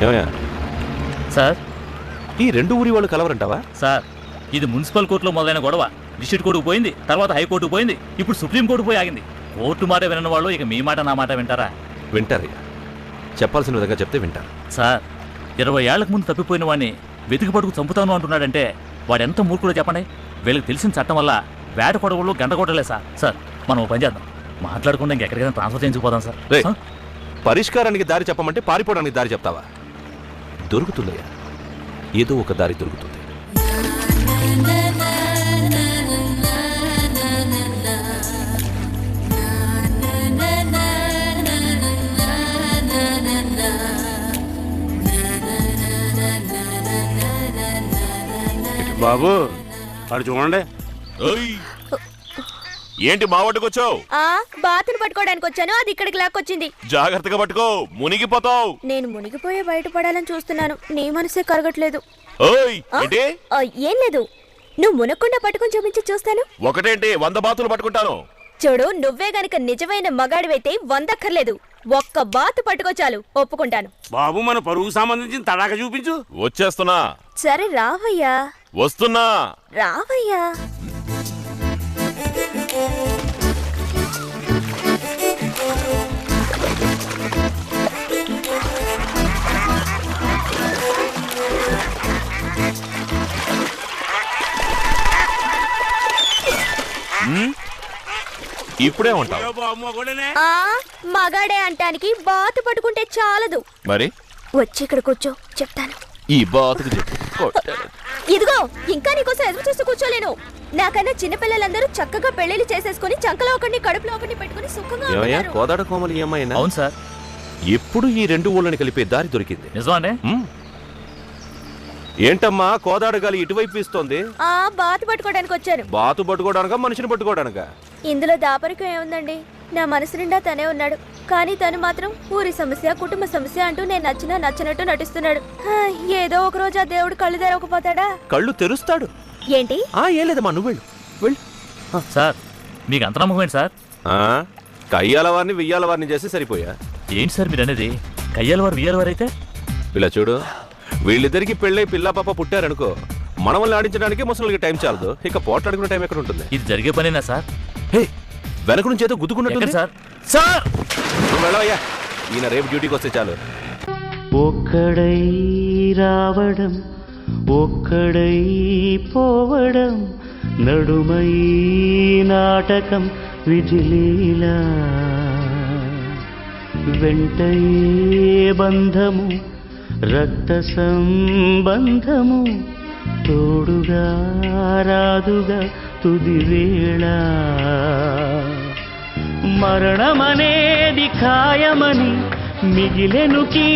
ఏమయ్యా సార్, ఈ రెండు ఊరి వాళ్ళు కలవరంటావా? సార్, ఇది మున్సిపల్ కోర్టులో మొదలైన గొడవ డిస్ట్రిక్ట్ కోర్టుకు పోయింది, తర్వాత హైకోర్టుకు పోయింది, ఇప్పుడు సుప్రీం కోర్టు పోయి ఆగింది. కోర్టు మాట వినని వాళ్ళు ఇక మీ మాట నా మాట వింటారా? వింటారయ్యా, చెప్పాల్సిన విధంగా చెప్తే వింటారు. సార్, 20 ఏళ్లకు ముందు తప్పిపోయిన వాడిని వెతికి పడుకు చంపుతాను అంటున్నాడంటే వాడెంత మూర్ఖుడో చెప్పండి. వీళ్ళకి తెలిసిన చట్టం వల్ల వేట కొడవలు గంట కొట్టలే సార్. సార్, మనం ఓ పని చేద్దాం, మాట్లాడకుండా ఇంకెక్కడికైనా ట్రాన్స్ఫర్ చేయించుకుపోదాం సార్. రేయ్, పరిష్కారానికి దారి చెప్పమంటే పారిపోవడానికి దారి చెప్తావా? దొరుకుతుందయ్యా, ఏదో ఒక దారి దొరుకుతుంది. బాబు అటు చూడండి. ఏంటి మా ఒడ్డుకు వచ్చావు? బాతును పట్టుకోవడానికి వచ్చాను, అది ఇక్కడికి లాక్కొచ్చింది. జాగ్రత్తగా పట్టుకో, మునిగిపోతావు. నేను మునిగిపోయే బయటపడాలని చూస్తున్నాను, నీ మనసే కరగట్లేదు. ఓయ్, ఏంటి? ఏం లేదు, నువ్వు మునక్కుండా పట్టుకొని చూపించి చూస్తాను. ఒకటేంటి 100 బాతులు పట్టుకుంటాను. చూడు, నువ్వే గనక నిజమైన మగాడివైతే 100 అక్కర్లేదు, ఒక్క బాతు పట్టుకో చాలు, ఒప్పుకుంటాను. బాబు మన పరువుకు సంబంధించిన తడాక చూపించు. వచ్చేస్తున్నా. సరే రావయ్యా. వస్తున్నా. రావయ్యా. ఇప్పుడే ఉంటావు. మగాడే అంటానికి బాతు పట్టుకుంటే చాలదు. మరి వచ్చి ఇక్కడ కూర్చో, చెప్తాను. ఈ బాతుకు చెప్పు. ఇదిగో, ఇంకా నీకోసం ఎదురు చూస్తూ కూర్చోలేను. నాకన్నా చిన్నపిల్లలందరూ చక్కగా పెళ్లిళ్ళు చేసేసుకుని చంకలో ఒకరిని కడుపులో ఒకరిని పెట్టుకుని సుఖంగా ఏమయ్యా, ఉంటారు. కోదాడ కోమలి ఏమైనా? అవును సార్. ఎప్పుడు ఈ రెండు ఊళ్ళని కలిపే దారి దొరికింది. నిజమా అండి? ఏంటమ్మా కోదాడ గాలి ఇటువైపు ఇస్తోంది? బాతు పట్టుకోవడానికి వచ్చాను. బాతు పట్టుకోవడానికా, మనిషిని పట్టుకోవడానికా? ఇందులో దాపరికం ఏముందండి, నా మనసు నిండా తనే ఉన్నాడు, కానీ తను మాత్రం ఊరి సమస్య, కుటుంబ సమస్య అంటూ నేను నచ్చినా నచ్చినట్టు నటిస్తున్నాడు. ఏదో ఒక రోజు ఆ దేవుడు కళ్ళు తెరవకపోతాడా? కళ్ళు తెరుస్తాడు. ఏంటి? ఏం లేదమ్మా, నువ్వు వెళ్ళు వెళ్ళు. సార్, మీకు అంత నమ్మకం ఏంటి సార్? కయ్యాల వారిని వెయ్యాల వారిని చేసి సరిపోయా. ఏంటి సార్ మీరు అనేది? కయ్యాల వారు వియ్యాల వారు అయితే ఇలా చూడు, వీళ్ళిద్దరికి పెళ్ళై పిల్ల పాప పుట్టారనుకో, మనల్ని ఆడించడానికి ముసలికి టైం చాలదు, ఇక పోట్లాడుకునే టైం ఎక్కడ ఉంటుంది? ఇది జరిగే పనేనా సార్? హే, వెనక నుంచి ఏదో గుద్దుకున్నట్టు సార్. సార్, నువ్వు వెళ్ళవయ్యా, ఈయన రేపు డ్యూటీకి వస్తే చాలు. ఒక్కడై రావడం, ఒక్కడై పోవడం, నడుమై నాటకం విజిలీలా, వెంటయే బంధము రక్త సంబంధము, తోడుగా రాదుగా తుది వేళ, మరణమనేది ఖాయమని మిగిలెను